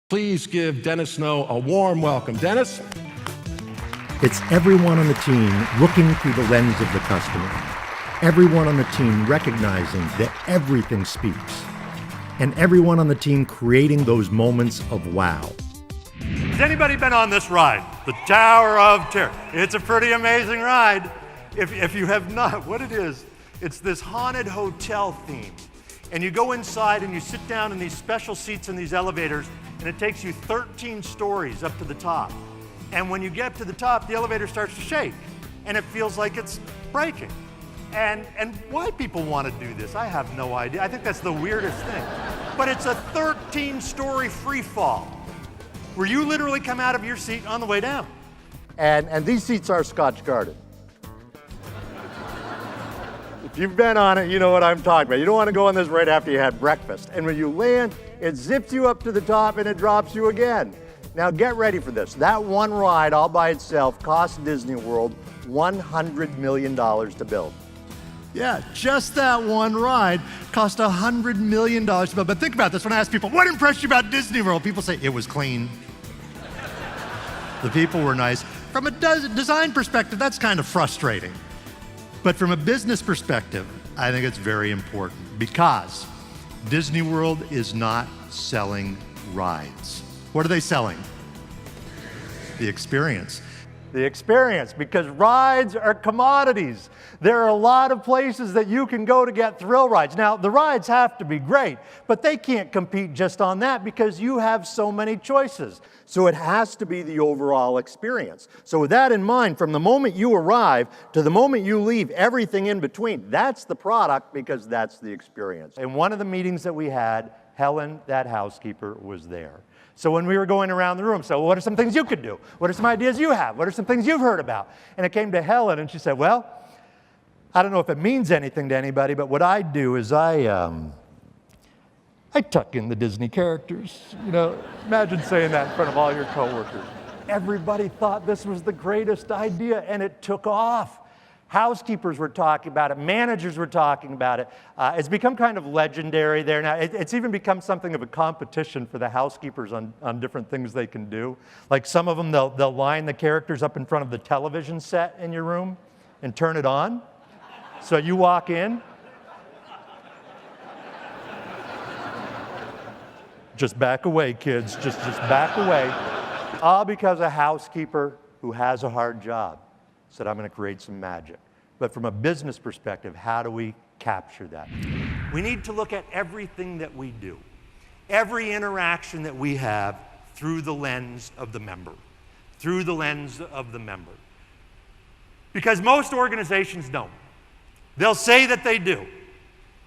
Please give Dennis Snow a warm welcome. Dennis? It's everyone on the team looking through the lens of the customer. Everyone on the team recognizing that everything speaks. And everyone on the team creating those moments of wow. Has anybody been on this ride? The Tower of Terror. It's a pretty amazing ride. If you have not, what it is, it's this haunted hotel theme. And you go inside and you sit down in these special seats in these elevators, and it takes you 13 stories up to the top. And when you get to the top, the elevator starts to shake, and it feels like it's breaking. And why people want to do this, I have no idea. I think that's the weirdest thing. But it's a 13-story free fall, where you literally come out of your seat on the way down. And these seats are Scotch guarded. If you've been on it, you know what I'm talking about. You don't want to go on this right after you had breakfast. And when you land, it zips you up to the top and it drops you again. Now get ready for this. That one ride all by itself cost Disney World $100 million to build. Yeah, just that one ride cost $100 million to build. But think about this, when I ask people, what impressed you about Disney World? People say, it was clean. The people were nice. From a design perspective, that's kind of frustrating. But from a business perspective, I think it's very important because Disney World is not selling rides. What are they selling? The experience. The experience, because rides are commodities. There are a lot of places that you can go to get thrill rides. Now, the rides have to be great, but they can't compete just on that because you have so many choices. So it has to be the overall experience. So with that in mind, from the moment you arrive to the moment you leave, everything in between, that's the product because that's the experience. In one of the meetings that we had, Helen, that housekeeper, was there. So when we were going around the room, so what are some things you could do? What are some ideas you have? What are some things you've heard about? And it came to Helen, and she said, well, I don't know if it means anything to anybody, but what I do is I tuck in the Disney characters. You know, imagine saying that in front of all your coworkers. Everybody thought this was the greatest idea, and it took off. Housekeepers were talking about it. Managers were talking about it. It's become kind of legendary there now. It's even become something of a competition for the housekeepers on different things they can do. Like some of them, they'll line the characters up in front of the television set in your room and turn it on. So you walk in. Just back away, kids. Just back away. All because a housekeeper who has a hard job said, I'm going to create some magic. But from a business perspective, how do we capture that? We need to look at everything that we do, every interaction that we have through the lens of the member, through the lens of the member. Because most organizations don't. They'll say that they do,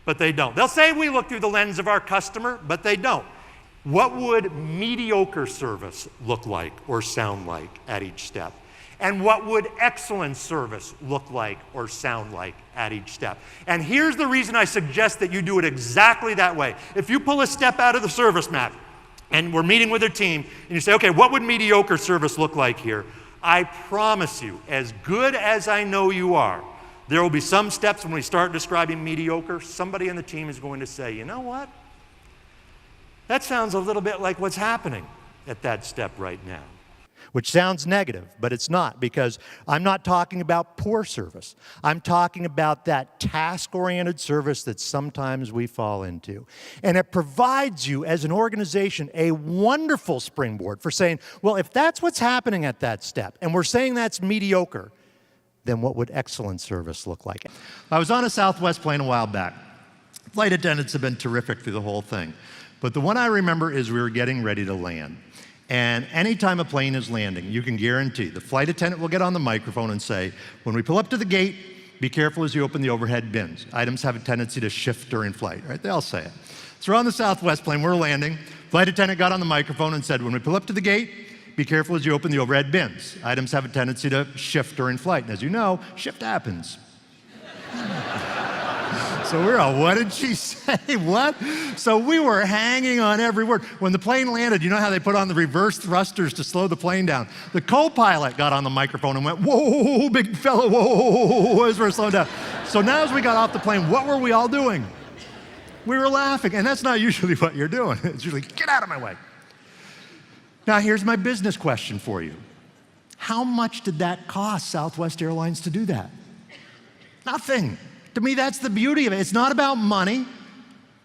but they don't. They'll say we look through the lens of our customer, but they don't. What would mediocre service look like or sound like at each step? And what would excellent service look like or sound like at each step? And here's the reason I suggest that you do it exactly that way. If you pull a step out of the service map, and we're meeting with a team, and you say, okay, what would mediocre service look like here? I promise you, as good as I know you are, there will be some steps when we start describing mediocre, somebody on the team is going to say, you know what? That sounds a little bit like what's happening at that step right now. Which sounds negative, but it's not, because I'm not talking about poor service. I'm talking about that task-oriented service that sometimes we fall into. And it provides you, as an organization, a wonderful springboard for saying, well, if that's what's happening at that step, and we're saying that's mediocre, then what would excellent service look like? I was on a Southwest plane a while back. Flight attendants have been terrific through the whole thing. But the one I remember is we were getting ready to land. And anytime a plane is landing, you can guarantee the flight attendant will get on the microphone and say, when we pull up to the gate, be careful as you open the overhead bins. Items have a tendency to shift during flight, right? They all say it. So we're on the Southwest plane, we're landing. Flight attendant got on the microphone and said, when we pull up to the gate, be careful as you open the overhead bins. Items have a tendency to shift during flight. And as you know, shift happens. So we're all, what did she say? What? So we were hanging on every word. When the plane landed, you know how they put on the reverse thrusters to slow the plane down? The co-pilot got on the microphone and went, whoa, big fella, whoa, as we're slowing down. So now as we got off the plane, what were we all doing? We were laughing, and that's not usually what you're doing. It's usually, get out of my way. Now here's my business question for you. How much did that cost Southwest Airlines to do that? Nothing. To me, that's the beauty of it. It's not about money.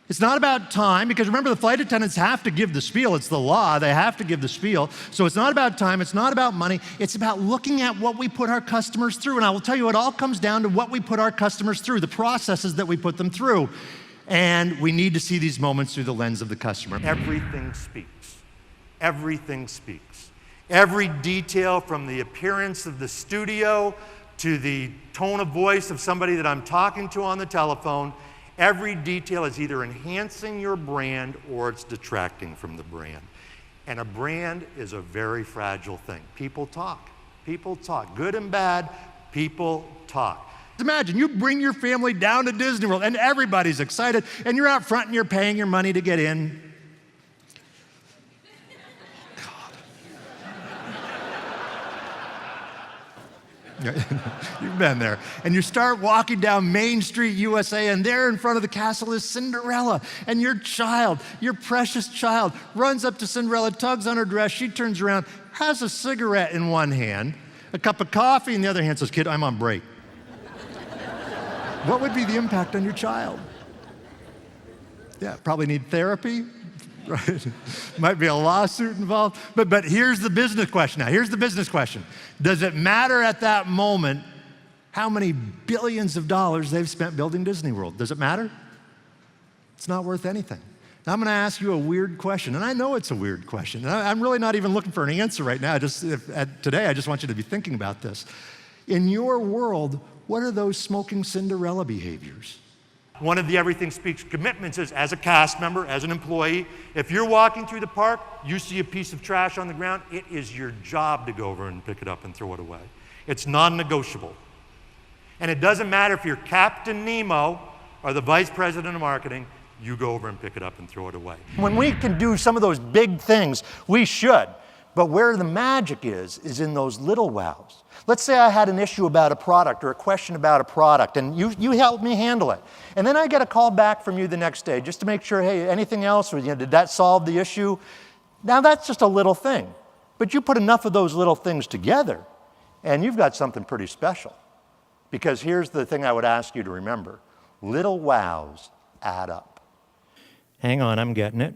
It's not about time, because remember, the flight attendants have to give the spiel. It's the law. They have to give the spiel. So it's not about time. It's not about money. It's about looking at what we put our customers through. And I will tell you, it all comes down to what we put our customers through, the processes that we put them through. And we need to see these moments through the lens of the customer. Everything speaks. Everything speaks. Every detail, from the appearance of the studio to the tone of voice of somebody that I'm talking to on the telephone, every detail is either enhancing your brand or it's detracting from the brand. And a brand is a very fragile thing. People talk. People talk. Good and bad, people talk. Imagine you bring your family down to Disney World and everybody's excited and you're out front and you're paying your money to get in. You've been there. And you start walking down Main Street, USA, and there in front of the castle is Cinderella. And your child, your precious child, runs up to Cinderella, tugs on her dress, she turns around, has a cigarette in one hand, a cup of coffee in the other hand, says, "Kid, I'm on break." What would be the impact on your child? Yeah, probably need therapy. Right? Might be a lawsuit involved. But here's the business question now. Here's the business question. Does it matter at that moment how many billions of dollars they've spent building Disney World? Does it matter? It's not worth anything. Now I'm going to ask you a weird question, and I know it's a weird question. And I'm really not even looking for an answer right now. Today, I just want you to be thinking about this. In your world, what are those smoking Cinderella behaviors? One of the Everything Speaks commitments is, as a cast member, as an employee, if you're walking through the park, you see a piece of trash on the ground, it is your job to go over and pick it up and throw it away. It's non-negotiable. And it doesn't matter if you're Captain Nemo or the Vice President of Marketing, you go over and pick it up and throw it away. When we can do some of those big things, we should. But where the magic is in those little wows. Let's say I had an issue about a product or a question about a product, and you helped me handle it. And then I get a call back from you the next day just to make sure, hey, anything else? Or, did that solve the issue? Now, that's just a little thing. But you put enough of those little things together, and you've got something pretty special. Because here's the thing I would ask you to remember. Little wows add up. Hang on, I'm getting it.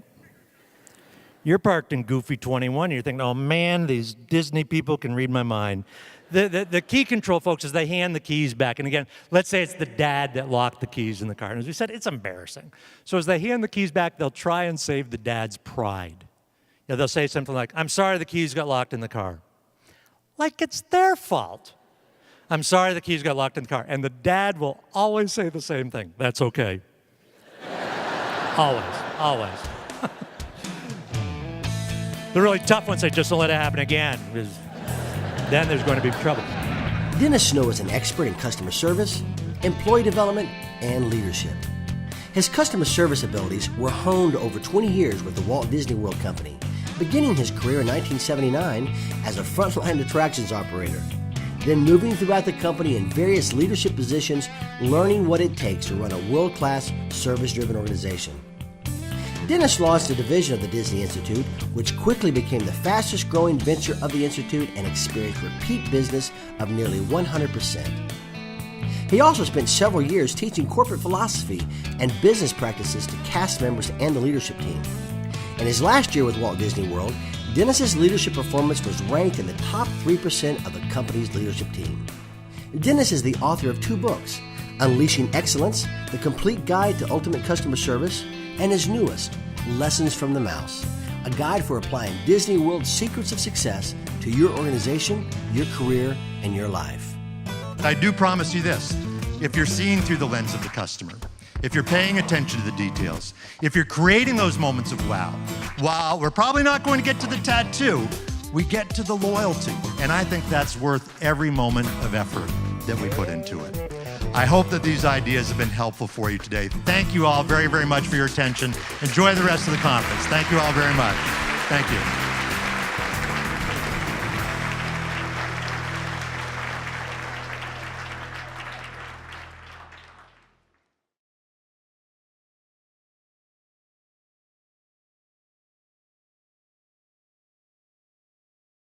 You're parked in Goofy 21, and you're thinking, oh man, these Disney people can read my mind. The key control, folks, is they hand the keys back. And again, let's say it's the dad that locked the keys in the car. And as we said, it's embarrassing. So as they hand the keys back, they'll try and save the dad's pride. They'll say something like, "I'm sorry the keys got locked in the car." Like it's their fault. "I'm sorry the keys got locked in the car." And the dad will always say the same thing. "That's okay." Always, always. The really tough ones say, "Just don't let it happen again," because then there's going to be trouble. Dennis Snow is an expert in customer service, employee development, and leadership. His customer service abilities were honed over 20 years with the Walt Disney World Company, beginning his career in 1979 as a frontline attractions operator, then moving throughout the company in various leadership positions, learning what it takes to run a world-class, service-driven organization. Dennis launched a division of the Disney Institute, which quickly became the fastest growing venture of the Institute and experienced repeat business of nearly 100%. He also spent several years teaching corporate philosophy and business practices to cast members and the leadership team. In his last year with Walt Disney World, Dennis's leadership performance was ranked in the top 3% of the company's leadership team. Dennis is the author of 2 books, Unleashing Excellence, The Complete Guide to Ultimate Customer Service, and his newest, Lessons from the Mouse, a guide for applying Disney World's secrets of success to your organization, your career, and your life. I do promise you this, if you're seeing through the lens of the customer, if you're paying attention to the details, if you're creating those moments of wow, while we're probably not going to get to the tattoo, we get to the loyalty. And I think that's worth every moment of effort that we put into it. I hope that these ideas have been helpful for you today. Thank you all very, very much for your attention. Enjoy the rest of the conference. Thank you all very much. Thank you.